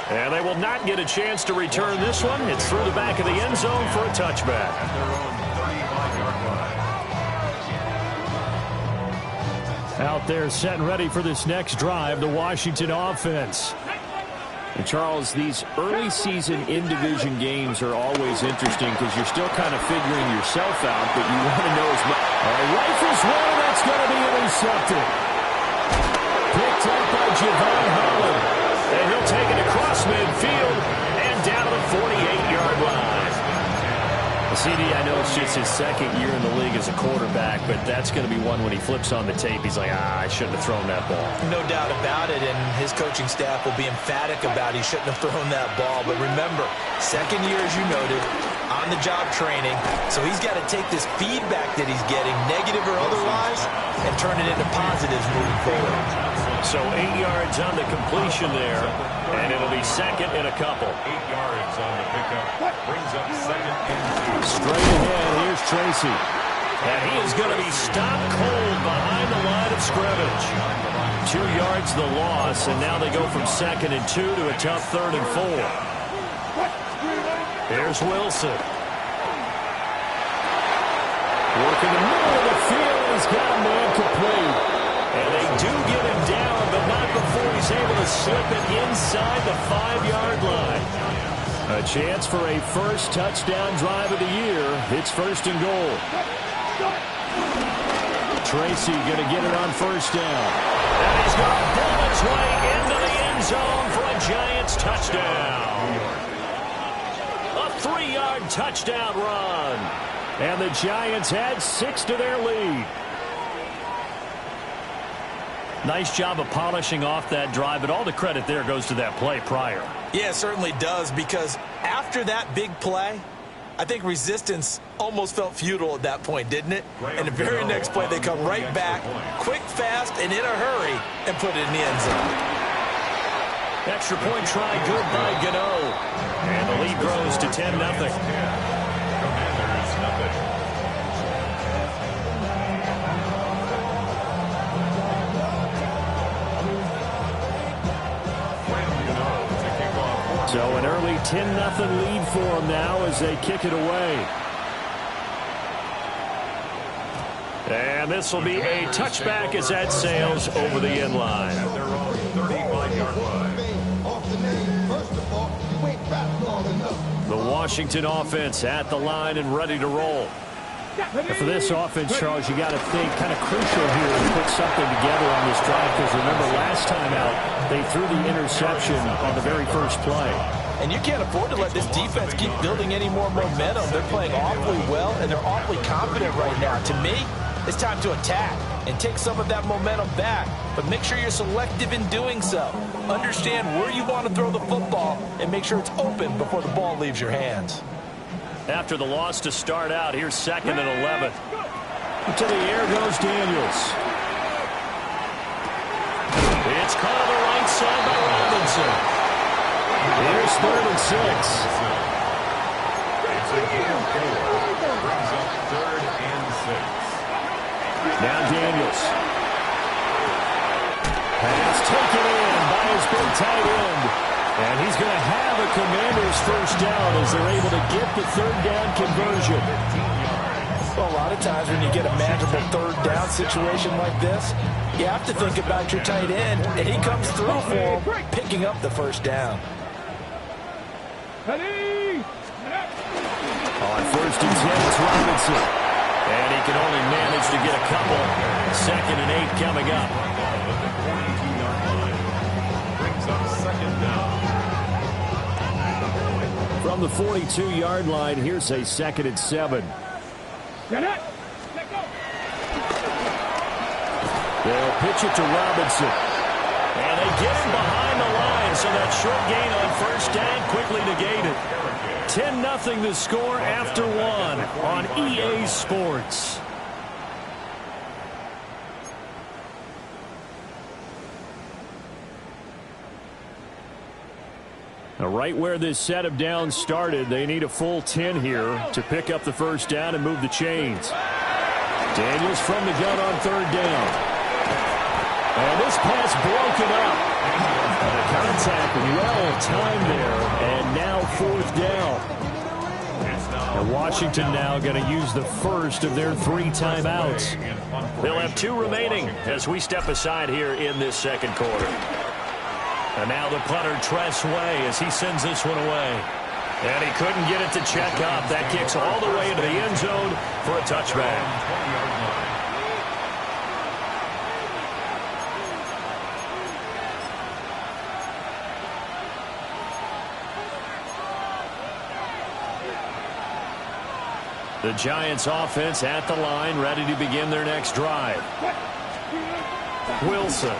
And they will not get a chance to return this one. It's through the back of the end zone for a touchback. Out there set and ready for this next drive, the Washington offense. And Charles, these early season in-division games are always interesting because you're still kind of figuring yourself out, but you want to know as much. Rifles one, that's going to be intercepted. Picked up by Javon Holland. And he'll take it across midfield and down to the 48-yard line. CD, I know it's just his second year in the league as a quarterback, but that's going to be one when he flips on the tape. He's like, I shouldn't have thrown that ball. No doubt about it, and his coaching staff will be emphatic about he shouldn't have thrown that ball. But remember, second year, as you noted, on-the-job training, so he's got to take this feedback that he's getting, negative or otherwise, and turn it into positives moving forward. So 8 yards on the completion there, and it'll be second and a couple. 8 yards on the pickup. Brings up second and 2. Straight ahead, here's Tracy. And he is going to be stopped cold behind the line of scrimmage. 2 yards the loss, and now they go from second and 2 to a tough third and 4. Here's Wilson. Working the middle of the field, he's got a man complete. And they do get him down, but not before he's able to slip it inside the 5-yard line. A chance for a first touchdown drive of the year. It's first and goal. Tracy going to get it on first down. And he's going to pull his way into the end zone for a Giants touchdown. A 3-yard touchdown run. And the Giants add 6 to their lead. Nice job of polishing off that drive, but all the credit there goes to that play prior. Yeah, it certainly does, because after that big play, I think resistance almost felt futile at that point, didn't it? And the very next play, they come right back, quick, fast, and in a hurry, and put it in the end zone. Extra point try good by Gano. And the lead grows to 10-0. So an early 10-0 lead for them now as they kick it away. And this will be a touchback as that sails over the end line. The Washington offense at the line and ready to roll. And for this offense, Charles, you got to think kind of crucial here to put something together on this drive, because remember last time out they threw the interception on the very first play. And you can't afford to let this defense keep building any more momentum. They're playing awfully well, and they're awfully confident right now. To me, it's time to attack and take some of that momentum back, but make sure you're selective in doing so. Understand where you want to throw the football and make sure it's open before the ball leaves your hands. After the loss to start out, here's second and 11. To the air goes Daniels. It's caught on the right side by Robinson. Here's third and 6. It's a game forward. Brings up third and 6. Now Daniels. Pass taken in by his big tight end. And he's going to have a Commanders first down as they're able to get the third down conversion. Well, a lot of times when you get a manageable third down situation like this, you have to think about your tight end, and he comes through for him, picking up the first down. On first and 10, it's Robinson. And he can only manage to get a couple. Second and 8 coming up. From the 42-yard line, here's a second and 7. They'll pitch it to Robinson. And they get him behind the line, so that short gain on first down quickly negated. 10-0 the score after 1 on EA Sports. Now, right where this set of downs started, they need a full 10 here to pick up the first down and move the chains. Daniels from the gun on third down. And this pass broken up. The contact well timed there, and now 4th down. And Washington now going to use the first of their 3 timeouts. They'll have 2 remaining as we step aside here in this second quarter. And now the punter, Tress Way, as he sends this one away. And he couldn't get it to check up. That kicks all the way into the end zone for a touchback. The Giants offense at the line, ready to begin their next drive. Wilson.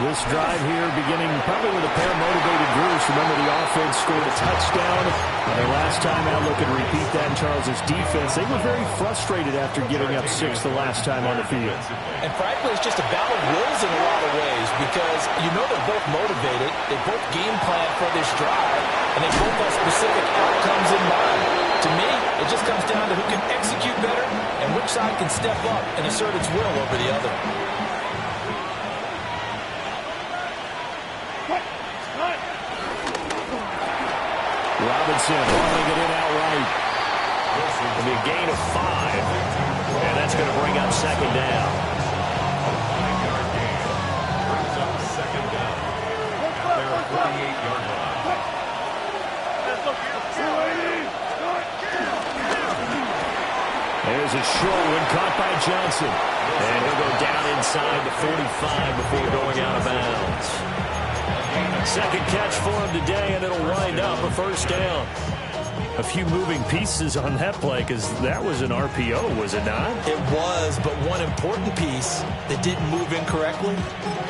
This drive here beginning probably with a pair of motivated Bruce. Remember, the offense scored a touchdown. And their last time out, looking to repeat that in Charles's defense. They were very frustrated after giving up 6 the last time on the field. And frankly, it's just a battle of wills in a lot of ways because you know they're both motivated. They both game plan for this drive, and they both have specific outcomes in mind. To me, it just comes down to who can execute better and which side can step up and assert its will over the other. Robinson hauling it in outright. It'll be a gain of 5, and that's going to bring up 2nd down. 5-yard gain brings up 2nd down at their 48-yard line. There's a short one caught by Johnson. And he'll go down inside the 45 before going out of bounds. 2nd catch for him today, and it'll wind up a 1st down. A few moving pieces on that play because that was an RPO, was it not? It was, but one important piece that didn't move incorrectly,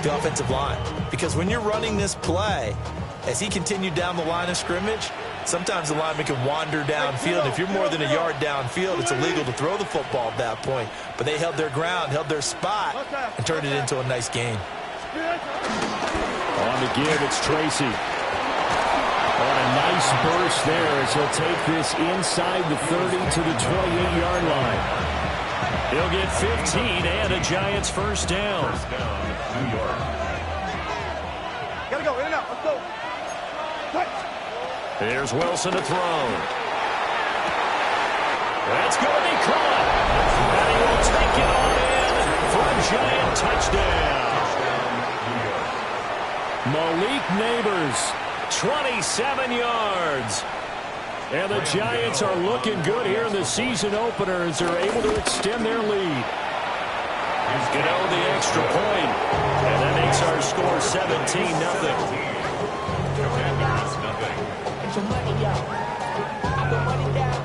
the offensive line. Because when you're running this play, as he continued down the line of scrimmage, sometimes the lineman can wander downfield. If you're more than a yard downfield, it's illegal to throw the football at that point. But they held their ground, held their spot, and turned it into a nice gain. On the give, it's Tracy. On a nice burst there as he'll take this inside the 30 to the 28-yard line. He'll get 15 and a Giants 1st down. First down, New York. Gotta go, in and out, let's go. There's Wilson to throw. That's going to be caught. And he will take it on in for a Giant touchdown. Malik Neighbors, 27 yards. and the Giants are looking good here in the season opener as they're able to extend their lead. Gano the extra point, and that makes our score 17-0. Some money, yo. I put money down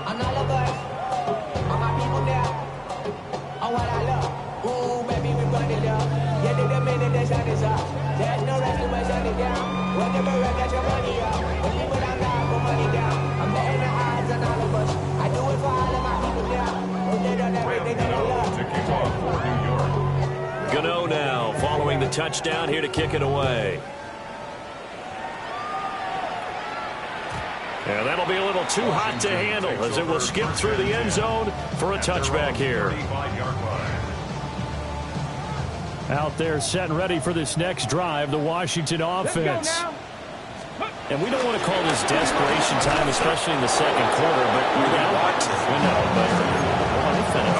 on all of us, on my people now, on what I love. Ooh, baby, we run it up. Yeah, the minute the sun is up. There's no rest to my sunny down. Whatever, get your money up. Believe it or not, put money down. I'm betting the odds on all of us. I do it for all of my people now. Who did on everything that I love. To kick off for New York. Gano now following the touchdown here to kick it away. And that'll be a little too hot to handle as it will skip through the end zone for a touchback here. Out there set and ready for this next drive, the Washington offense. And we don't want to call this desperation time, especially in the second quarter, but you're down. We know, but let me finish.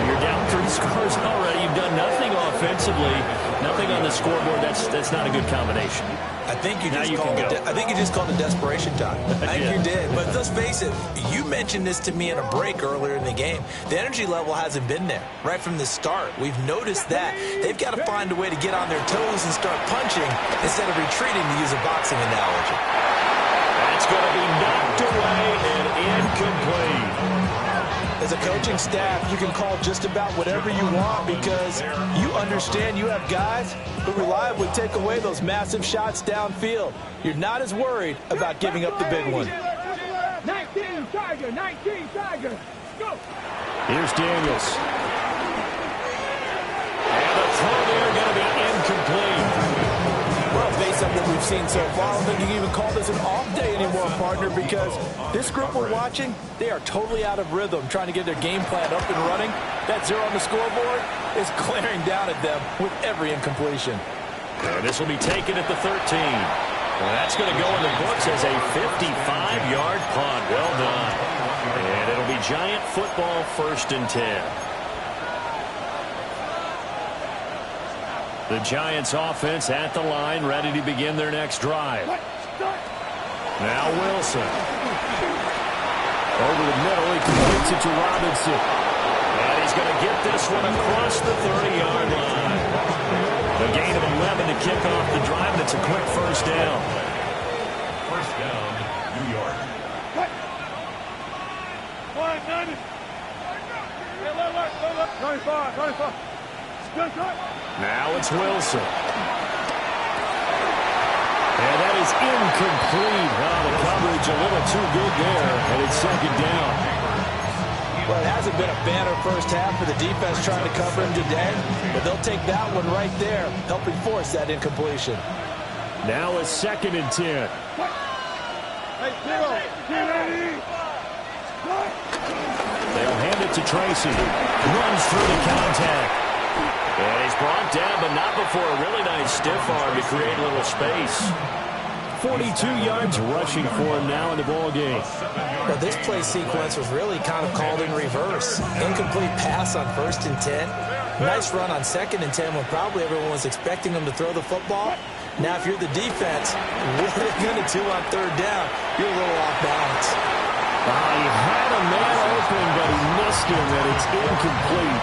You're down 3 scores already. You've done nothing offensively, nothing on the scoreboard. That's not a good combination. I think you just called it desperation time. I think you did. But let's face it, you mentioned this to me in a break earlier in the game. The energy level hasn't been there right from the start. We've noticed that. They've got to find a way to get on their toes and start punching instead of retreating, to use a boxing analogy. That's going to be knocked away and incomplete. As a coaching staff, you can call just about whatever you want because you understand you have guys who reliably take away those massive shots downfield. You're not as worried about giving up the big one. 19 Tiger, 19 Tiger. Go. Here's Daniels. And the throw there going to be incomplete. Well, based on what we've seen so far, I don't think you can even call this an off day anymore, partner, because this group we're watching, they are totally out of rhythm, trying to get their game plan up and running. That 0 on the scoreboard is glaring down at them with every incompletion. And this will be taken at the 13. And that's going to go in the books as a 55-yard punt. Well done. And it'll be Giant football, 1st and 10. The Giants offense at the line, ready to begin their next drive. Now Wilson. Over the middle, he completes it to Robinson. And he's going to get this one across the 30-yard line. A gain of 11 to kick off the drive, and it's a quick 1st down. 1st down, New York. Now it's Wilson. And that is incomplete. The coverage a little too good there, and it's 2nd down. Well, it hasn't been a banner first half for the defense trying to cover him today, but they'll take that one right there, helping force that incompletion. Now it's 2nd and 10. They'll hand it to Tracy. Runs through the contact. And he's brought down, but not before a really nice stiff arm to create a little space. 42 yards rushing for him now in the ball game. Well, this play sequence was really kind of called in reverse. Incomplete pass on 1st and 10. Nice run on 2nd and 10 when probably everyone was expecting him to throw the football. Now, if you're the defense, what are they going to do on 3rd down? You're a little off balance. He had a man open, but he missed him, and it's incomplete.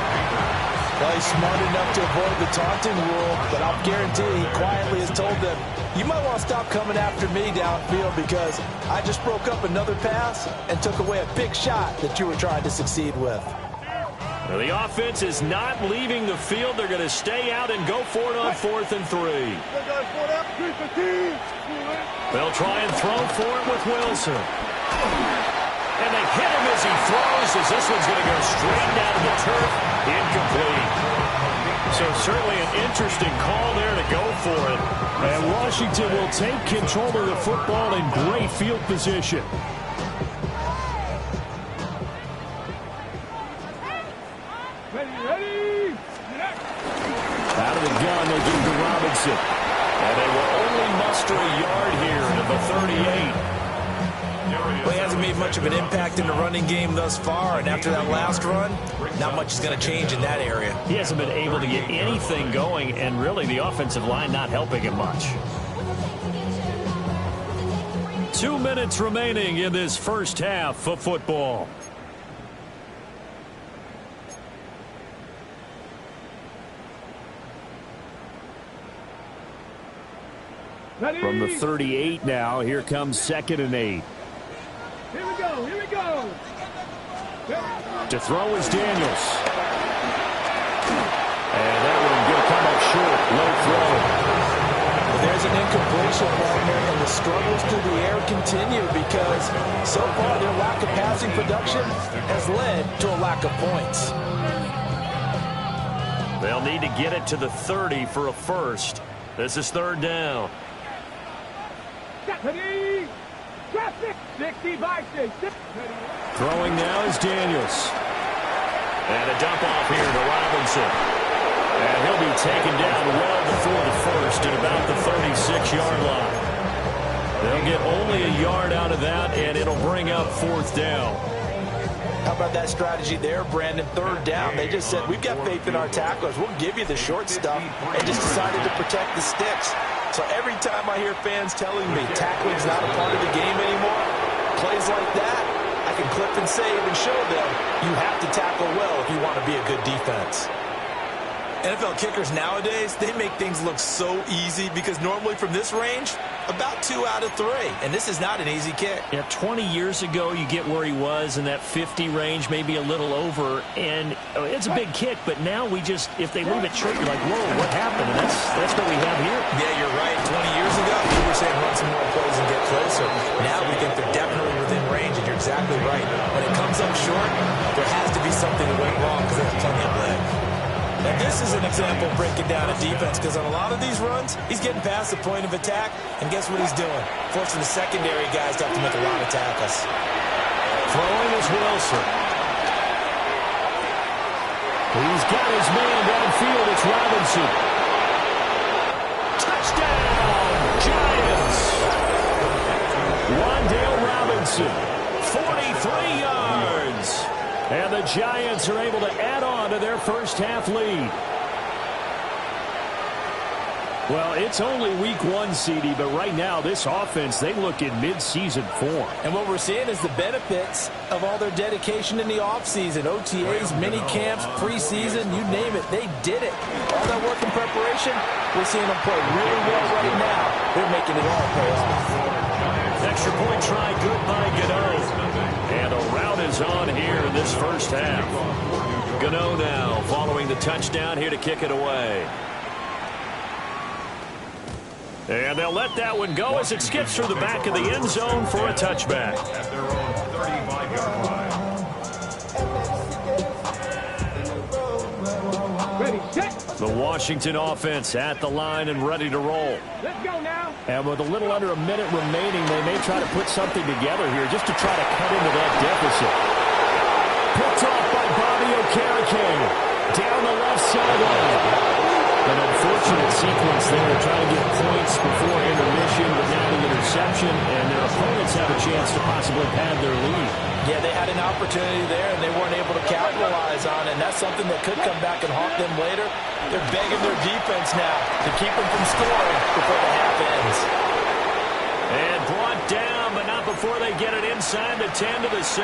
Well, he's smart enough to avoid the taunting rule, but I'll guarantee he quietly has told them, you might want to stop coming after me downfield because I just broke up another pass and took away a big shot that you were trying to succeed with. Well, the offense is not leaving the field. They're going to stay out and go for it on 4th and 3. They'll try and throw for it with Wilson. And they hit him as he throws, as this one's going to go straight down to the turf. Incomplete. So certainly an interesting call there to go for it. And Washington will take control of the football in great field position. Ready. Out of the gun, they give to Robinson. And they will only muster a yard here at the 38. Well, he hasn't made much of an impact in the running game thus far, and after that last run, not much is going to change in that area. He hasn't been able to get anything going, and really the offensive line not helping him much. 2 minutes remaining in this first half of football. From the 38 now, here comes 2nd and 8. Here we go. To throw is Daniels. And that one going to come up short. Low throw. There's an incompletion partner, and the struggles through the air continue because so far their lack of passing production has led to a lack of points. They'll need to get it to the 30 for a first. This is 3rd down. Ready. Traffic. 65. Throwing now is Daniels. And a dump off here to Robinson. And he'll be taken down well before the first at about the 36-yard line. They'll get only a yard out of that, and it'll bring up 4th down. How about that strategy there, Brandon? 3rd down. They just said, we've got faith in our tacklers. We'll give you the short stuff, and just decided to protect the sticks. So every time I hear fans telling me tackling's not a part of the game anymore, plays like that, I can clip and save and show them you have to tackle well if you want to be a good defense. NFL kickers nowadays, they make things look so easy because normally from this range, about 2 out of 3. And this is not an easy kick. Yeah, 20 years ago, you get where he was in that 50 range, maybe a little over. And it's a big kick, but now we just, if they leave it short, you're like, whoa, what happened? And that's what we have here. Yeah, you're right. 20 years ago, we were saying run some more plays and get closer. Now we think they're definitely within range, and you're exactly right. When it comes up short, there has to be something that went wrong because there's plenty of leg. And this is an example of breaking down a defense because on a lot of these runs, he's getting past the point of attack, and guess what he's doing? Forcing the secondary guys to have to make a lot of tackles. Throwing is Wilson. He's got his man downfield. It's Robinson. Wilson. 43 yards. And the Giants are able to add on to their first half lead. Well, it's only week one, CD, but right now this offense, they look in mid-season form. And what we're seeing is the benefits of all their dedication in the offseason. OTAs, mini camps, preseason, you name it, they did it. All that work in preparation, we're seeing them play really well right now. They're making it all pay off. Extra point try good by Gano. And a rout is on here in this first half. Gano now following the touchdown here to kick it away. And they'll let that one go as it skips through the back of the end zone for a touchback. At their own 35-yard line. Ready, set. The Washington offense at the line and ready to roll. Let's go now. And with a little under a minute remaining, they may try to put something together here just to try to cut into that deficit. Picked off by Bobby Okereke. Down the left sideline. An unfortunate sequence there, trying to get points before intermission, but now the interception, and their opponents have a chance to possibly pad their lead. Yeah, they had an opportunity there, and they weren't able to capitalize on it, and that's something that could come back and haunt them later. They're begging their defense now to keep them from scoring before the half ends. And brought down, but not before they get it inside the 10 to the 7.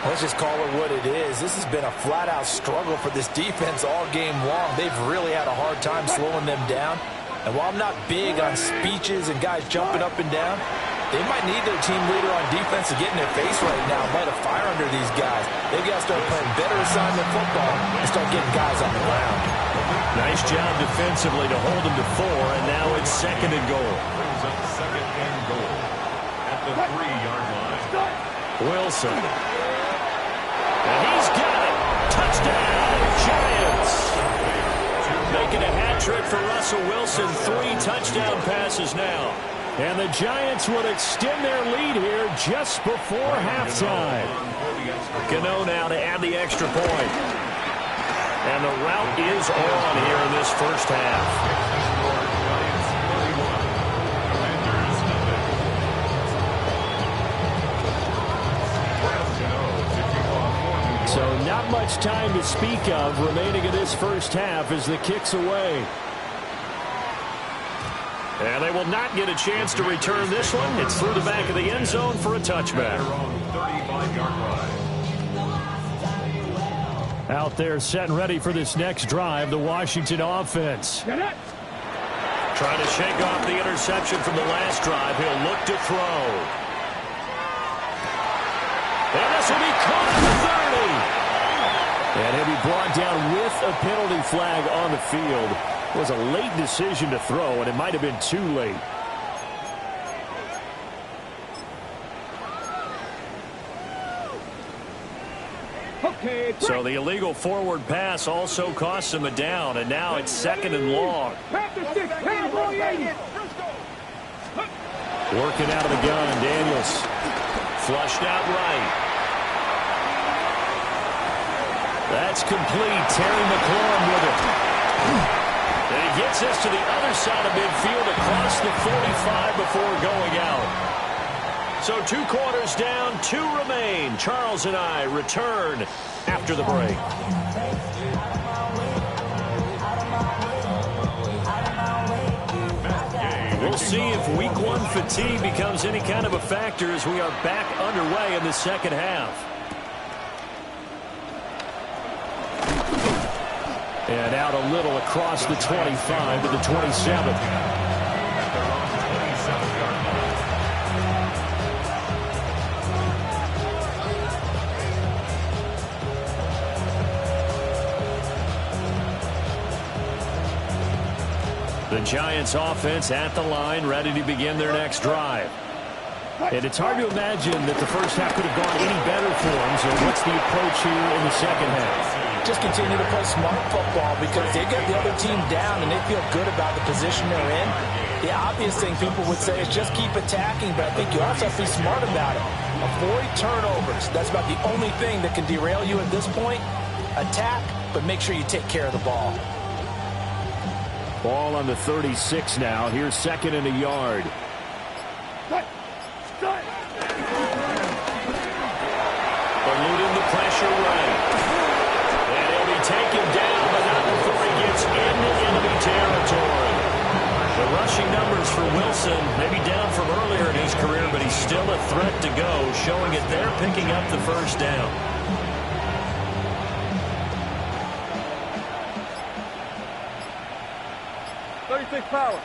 Let's just call it what it is. This has been a flat-out struggle for this defense all game long. They've really had a hard time slowing them down. And while I'm not big on speeches and guys jumping up and down, they might need their team leader on defense to get in their face right now and light a fire under these guys. They've got to start playing better assignment football and start getting guys on the ground. Nice job defensively to hold them to 4, and now it's second and goal. Brings up second and goal at the 3-yard line. Wilson. And he's got it. Touchdown, Giants. Making a hat trick for Russell Wilson. 3 touchdown passes now. And the Giants would extend their lead here just before halftime. Gano now to add the extra point. And the route is on here in this first half. So not much time to speak of remaining in this first half as the kick's away. And they will not get a chance to return this one. It's through the back of the end zone for a touchback. Out there set and ready for this next drive, the Washington offense. Trying to shake off the interception from the last drive. He'll look to throw. And this will be caught at the 30. And he'll be brought down with a penalty flag on the field. It was a late decision to throw, and it might have been too late. Okay, so the illegal forward pass also costs him a down, and now it's second and long. Working out of the gun, Daniels. Flushed out right. That's complete. Terry McLaurin with it. And he gets this to the other side of midfield across the 45 before going out. So 2 quarters down, 2 remain. Charles and I return after the break. We'll see if week 1 fatigue becomes any kind of a factor as we are back underway in the second half. And out a little across the 25 to the 27. The Giants offense at the line, ready to begin their next drive. And it's hard to imagine that the first half could have gone any better for them. So what's the approach here in the second half? Just continue to play smart football because they get the other team down and they feel good about the position they're in. The obvious thing people would say is just keep attacking, but I think you also have to be smart about it. Avoid turnovers. That's about the only thing that can derail you at this point. Attack, but make sure you take care of the ball. Ball on the 36 now. Here's second and a yard. Eluding the pressure right. And he'll be taken down, but not before he gets into enemy territory. The rushing numbers for Wilson may be down from earlier in his career, but he's still a threat to go, showing it they're picking up the first down. 36 power.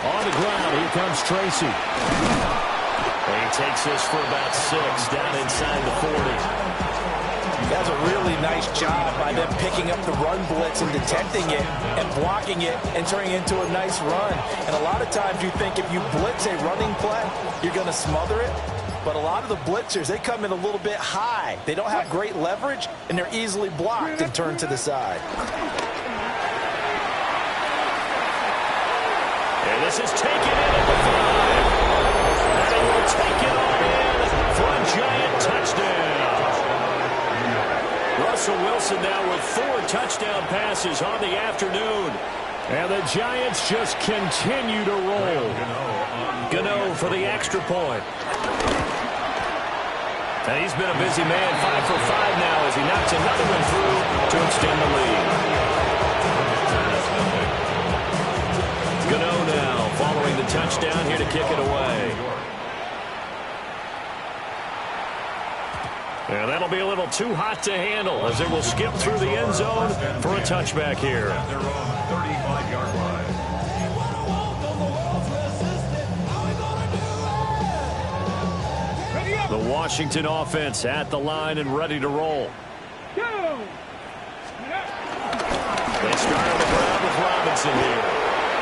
On the ground, here comes Tracy. And he takes this for about 6 down inside the 40. That's a really nice job by them picking up the run blitz and detecting it and blocking it and turning it into a nice run. And a lot of times you think if you blitz a running play, you're going to smother it. But a lot of the blitzers, they come in a little bit high. They don't have great leverage, and they're easily blocked and turned to the side. And this is taken in at the 5. And he will take it on in for a giant touchdown. Russell Wilson now with 4 touchdown passes on the afternoon. And the Giants just continue to roll. Gano for the extra point. And he's been a busy man, 5 for 5 now as he knocks another one through to extend the lead. Gano now following the touchdown here to kick it away. And that'll be a little too hot to handle as it will skip through the end zone for a touchback here. Their own 35-yard line. The Washington offense at the line and ready to roll. They start on the ground with Robinson here.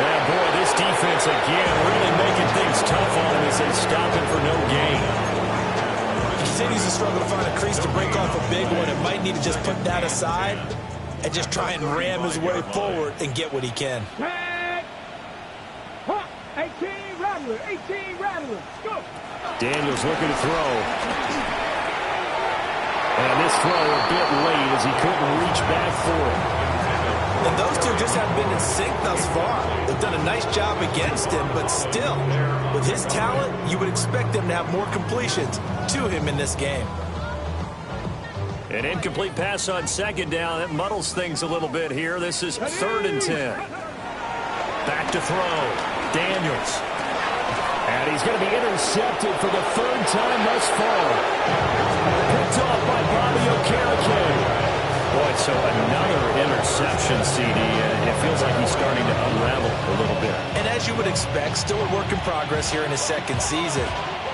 And boy, this defense again really making things tough on him as they stop him for no gain. He continues to struggle to find a crease to break off a big one. It might need to just put that aside and just try and ram his way forward and get what he can. 18 Rattler, 18 Rattler. Go. Daniels looking to throw. And this throw a bit late as he couldn't reach back for it. And those two just haven't been in sync thus far. They've done a nice job against him, but still, with his talent, you would expect them to have more completions to him in this game. An incomplete pass on second down. That muddles things a little bit here. This is 3rd and 10. Back to throw. Daniels. And he's going to be intercepted for the 3rd time thus far. Picked off by Bobby Okereke. Boy, so another interception, CD, and it feels like he's starting to unravel a little bit. And as you would expect, still a work in progress here in his 2nd season.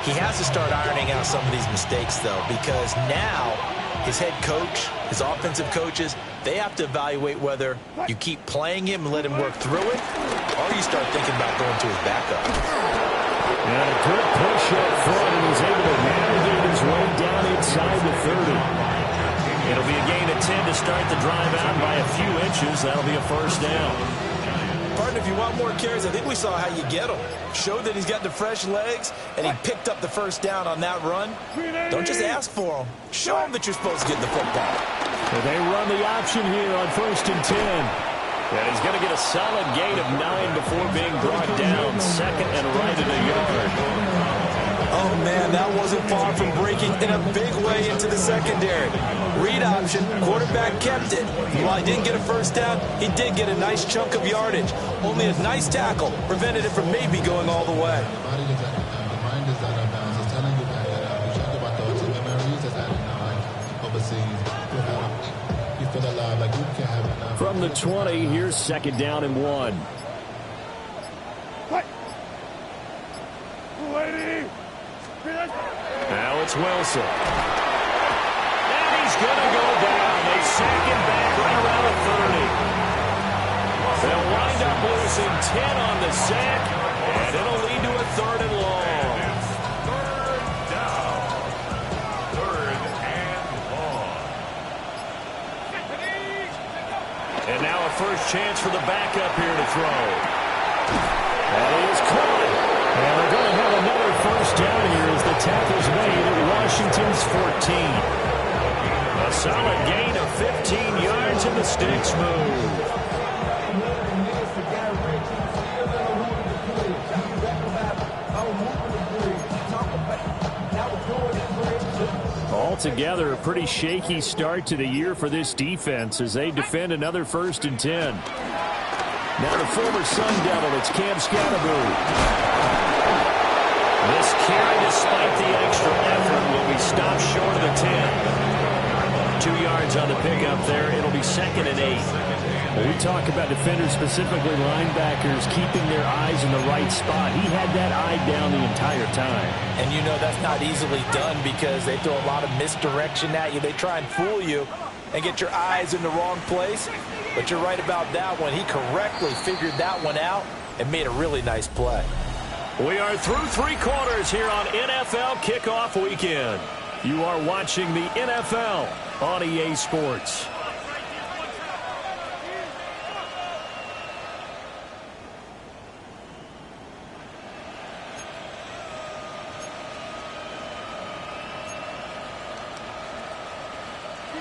He has to start ironing out some of these mistakes, though, because now his head coach, his offensive coaches, they have to evaluate whether you keep playing him and let him work through it, or you start thinking about going to his backup. And a good push up front, and he's able to navigate his way down inside the 30. It'll be a gain of 10 to start the drive out by a few inches. That'll be a 1st down. Partner, if you want more carries, I think we saw how you get him. Show that he's got the fresh legs, and he picked up the 1st down on that run. Don't just ask for him. Show him that you're supposed to get the football. So they run the option here on 1st and 10. And he's going to get a solid gain of 9 before being brought down. 2nd and right at a yard. Oh, man, that wasn't far from breaking in a big way into the secondary. Read option, quarterback kept it. While he didn't get a 1st down, he did get a nice chunk of yardage. Only a nice tackle prevented it from maybe going all the way. From the 20, here's 2nd down and 1. Now it's Wilson. And he's going to go down. They sack him back right around the 30. They'll wind up losing 10 on the sack, and it'll lead to a 3rd and long. 3rd down. 3rd and long. And now a first chance for the backup here to throw. And he is caught. And they're going to have another 1st down here as the tackle's made at Washington's 14. A solid gain of 15 yards and the sticks move. altogether, a pretty shaky start to the year for this defense as they defend another 1st and 10. Now the former Sun Devil, it's Cam Scatterbury. This carry, despite the extra effort, will be stopped short of the 10. 2 yards on the pickup there. It'll be 2nd and 8. Well, we talk about defenders, specifically linebackers, keeping their eyes in the right spot. He had that eye down the entire time. And you know that's not easily done because they throw a lot of misdirection at you. They try and fool you and get your eyes in the wrong place. But you're right about that one. He correctly figured that one out and made a really nice play. We are through 3 quarters here on NFL Kickoff Weekend. You are watching the NFL on EA Sports.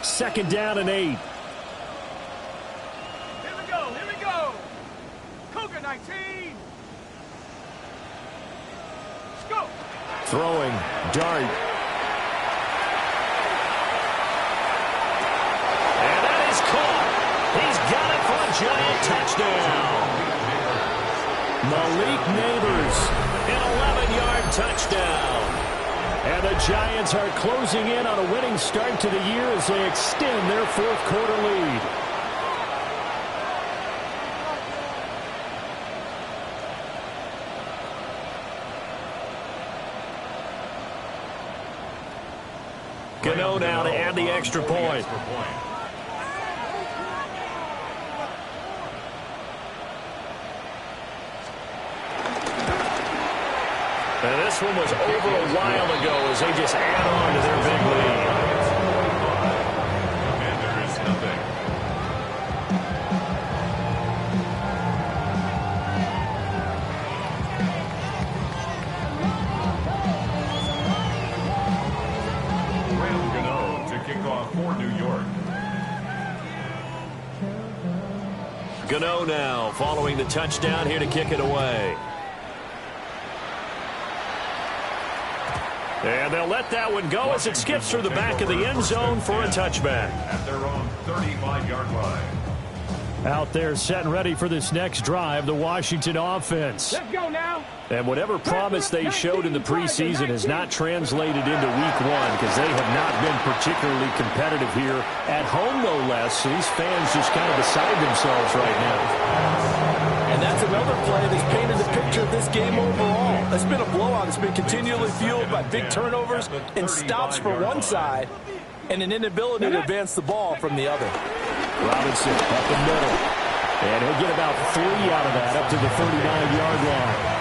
Second down and 8. Here we go, here we go. Cougar 19. Let's go. Throwing, Dart. And that is caught. He's got it for a giant touchdown. Malik Neighbors, An 11-yard touchdown. and the Giants are closing in on a winning start to the year as they extend their 4th quarter lead. Gano now to add the extra point. And this one was over a while ago as they just add on to their big lead. Commanders nothing. Graham Gano to kick off for New York. Gano now following the touchdown here to kick it away. And they'll let that one go as it skips through the back of the end zone for a touchback. At their own 35-yard line. Out there set and ready for this next drive, the Washington offense. Let's go now. And whatever promise they showed in the preseason has not translated into week 1 because they have not been particularly competitive here at home, no less. So these fans just kind of beside themselves right now. And that's another play that's painted the picture of this game overall. It's been a blowout. It's been continually fueled by big turnovers and stops for one side and an inability to advance the ball from the other. Robinson up the middle. And he'll get about 3 out of that up to the 39-yard line.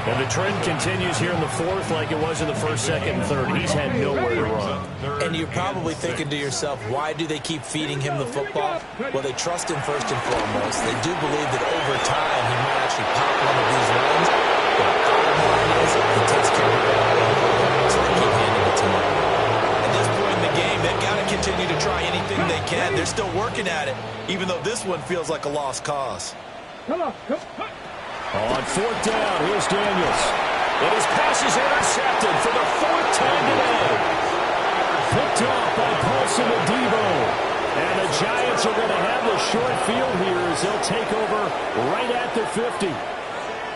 And the trend continues here in the 4th like it was in the 1st, 2nd, and 3rd. He's had nowhere to run. And you're probably thinking to yourself, why do they keep feeding him the football? Well, they trust him first and foremost. They do believe that over time he might actually pop one of these runs. But the bottom line is he takes care of it. So they keep handing it to him. At this point in the game, they've got to continue to try anything they can. They're still working at it, even though this one feels like a lost cause. Come on, come on. On 4th down, here's Daniels. And his pass is intercepted for the 4th time today. Picked off by Paulson Adebo. And the Giants are going to have the short field here as they'll take over right at the 50.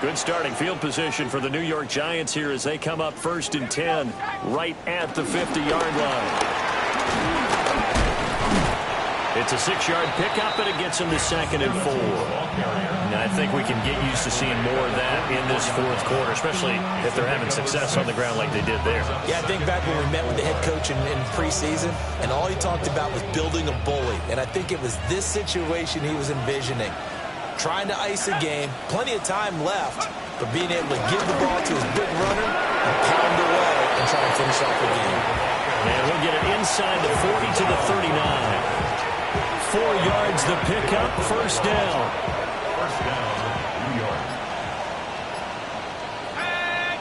Good starting field position for the New York Giants here as they come up 1st and 10 right at the 50-yard line. It's a 6-yard pickup, and it gets them to 2nd and 4. And I think we can get used to seeing more of that in this 4th quarter, especially if they're having success on the ground like they did there. Yeah, I think back when we met with the head coach in preseason, and all he talked about was building a bully. And I think it was this situation he was envisioning. Trying to ice a game, plenty of time left, but being able to give the ball to his big runner and pound away and try and finish off the game. And we'll get it inside the 40 to the 39. 4 yards the pickup, 1st down. First down, New York. Hey!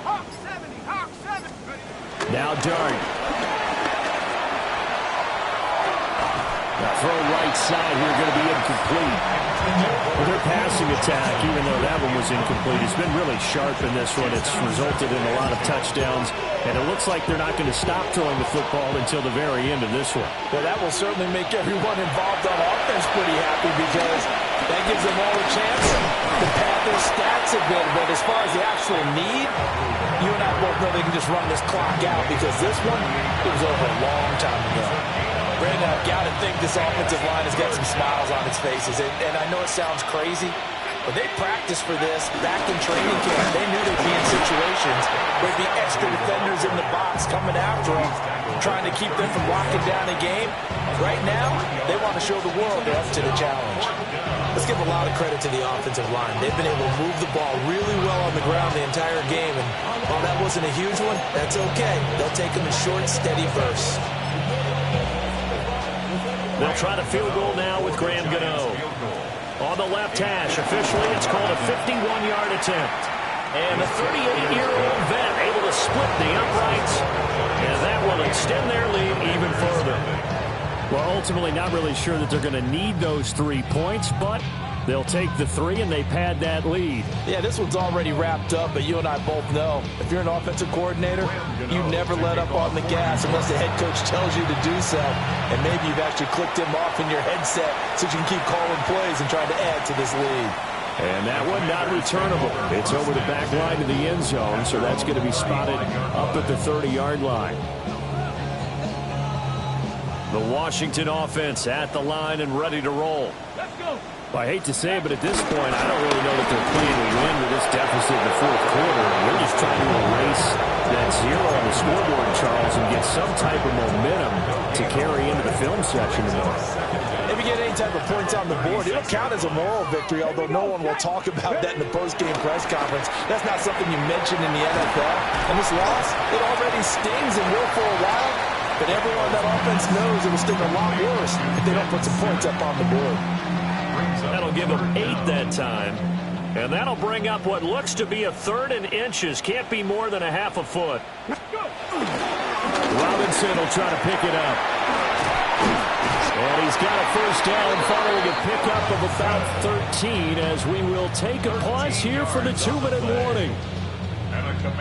Hawk 70, Hawk 70. Now Dart. The throw right right side here going to be incomplete. Well, their passing attack, even though that one was incomplete, has been really sharp in this one. It's resulted in a lot of touchdowns, and it looks like they're not going to stop throwing the football until the very end of this one. Well, that will certainly make everyone involved on offense pretty happy because that gives them all a chance to pad their stats a bit. But as far as the actual need, you and I both know they can just run this clock out because this one, it was over a long time ago. Brandon, I've got to think this offensive line has got some smiles on its faces. And I know it sounds crazy, but they practiced for this back in training camp. They knew they'd be in situations where there'd be extra defenders in the box coming after them, trying to keep them from locking down a game. Right now, they want to show the world they're up to the challenge. Let's give a lot of credit to the offensive line. They've been able to move the ball really well on the ground the entire game. And while that wasn't a huge one, that's okay. They'll take them in short, steady bursts. They'll try the field goal now with Graham Gano. On the left hash, officially it's called a 51-yard attempt. And the 38-year-old vet able to split the uprights, and that will extend their lead even further. Well, ultimately not really sure that they're going to need those 3 points, but they'll take the 3 and they pad that lead. Yeah, this one's already wrapped up, but you and I both know if you're an offensive coordinator, you never let up on the gas unless the head coach tells you to do so. And maybe you've actually clicked him off in your headset so you can keep calling plays and trying to add to this lead. And that one not returnable. It's over the back line of the end zone, so that's going to be spotted up at the 30-yard line. The Washington offense at the line and ready to roll. Let's go. Well, I hate to say it, but at this point, I don't really know that they're playing to win with this deficit in the fourth quarter. They're just trying to erase that 0 on the scoreboard, Charles, and get some type of momentum to carry into the film section tomorrow. If you get any type of points on the board, it'll count as a moral victory, although no one will talk about that in the post-game press conference. That's not something you mention in the NFL. And this loss, it already stings and will for a while, but everyone on that offense knows it will sting a lot worse if they don't put some points up on the board. That'll give them 8 that time. And that'll bring up what looks to be a 3rd and inches. Can't be more than a half a foot. Robinson will try to pick it up. And he's got a first down following a pickup of about 13 as we will take a pause here for the 2-minute warning.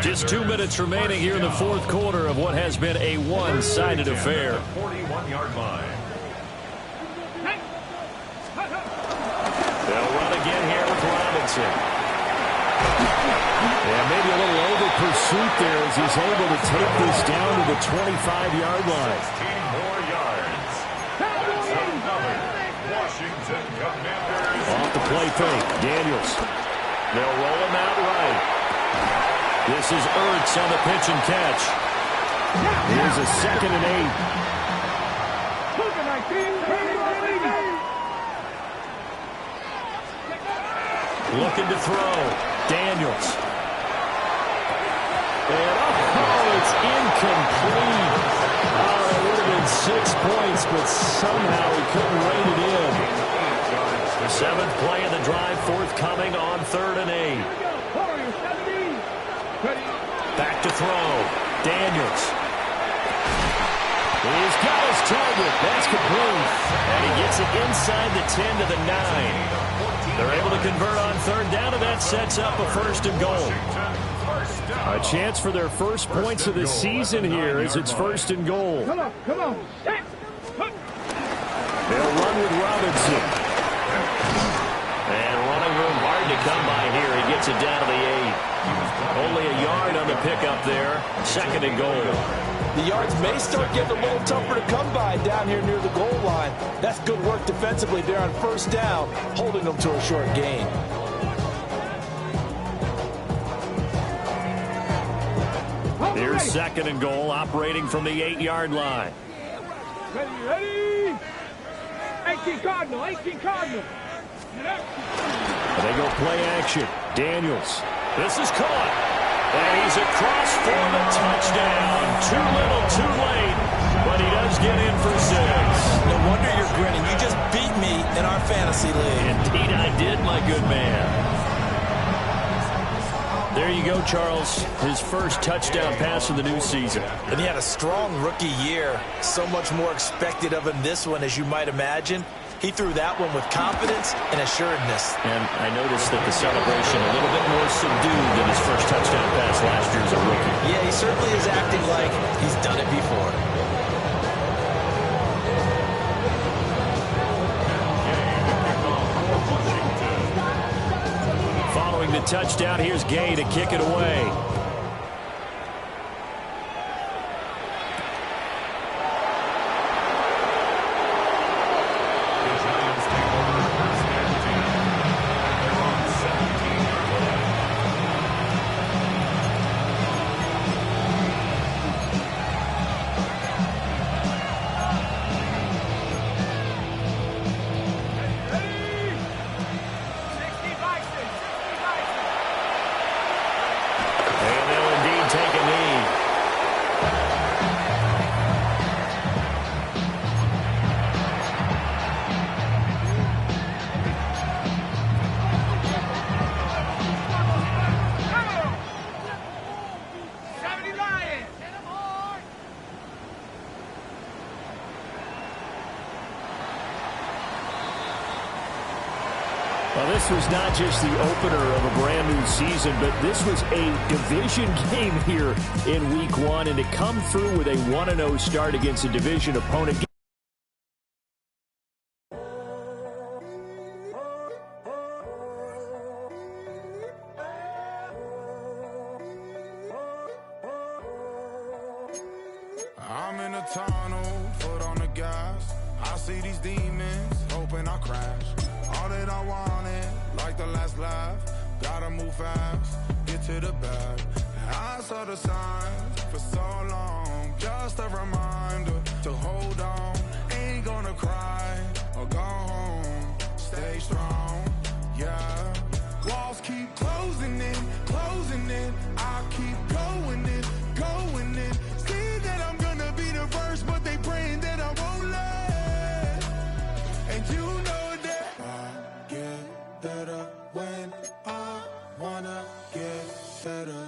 Just 2 minutes remaining here in the fourth quarter of what has been a one-sided affair. 41-yard line. They'll run again here with Robinson. And maybe a little over pursuit there as he's able to take this down to the 25-yard line. 16 more yards. Washington Commanders. Off the play fake, Daniels. They'll roll him out right. This is Ertz on the pitch and catch. Here's a 2nd and 8. Cougar 19. Looking to throw. Daniels. And it's incomplete. Oh, it would have been 6 points, but somehow he couldn't rein it in. The 7th play of the drive forthcoming on 3rd and 8. Back to throw. Daniels. He's got his target. That's complete. And he gets it inside the 10 to the 9. They're able to convert on 3rd down, and that sets up a 1st and goal. A chance for their first points of the season here as it's 1st and goal. Come on. They'll run with Robinson. And running room hard to come by here. He gets it down to the 8. Only a yard on the pickup there. 2nd and goal. The yards may start getting a little tougher to come by down here near the goal line. That's good work defensively there on 1st down, holding them to a short gain. Here's 2nd and goal, operating from the 8-yard line. Ready? 18 Cardinal. And they go play action. Daniels. This is caught. And he's across for the touchdown. Too little, too late. But he does get in for 6. No wonder you're grinning. You just beat me in our fantasy league. Indeed I did, my good man. There you go, Charles. His first touchdown pass of the new season. And he had a strong rookie year. So much more expected of him this one, as you might imagine. He threw that one with confidence and assuredness. And I noticed that the celebration a little bit more subdued than his first touchdown pass last year as a rookie. Yeah, he certainly is acting like he's done it before. Following the touchdown, here's Gay to kick it away. Well, this was not just the opener of a brand new season, but this was a division game here in week 1, and to come through with a 1-0 start against a division opponent. I'm in a tunnel, foot on the gas. I see these demons, hoping I crash. All that I wanted, like the last laugh. Gotta move fast, get to the bag. I saw the signs for so long. Just a reminder to hold on. Ain't gonna cry or go home. Stay strong, yeah. Walls keep closing in, closing in. I keep going in, going in. See that I'm gonna be the first, but they praying that I won't let. And you know that I get better when I wanna get better.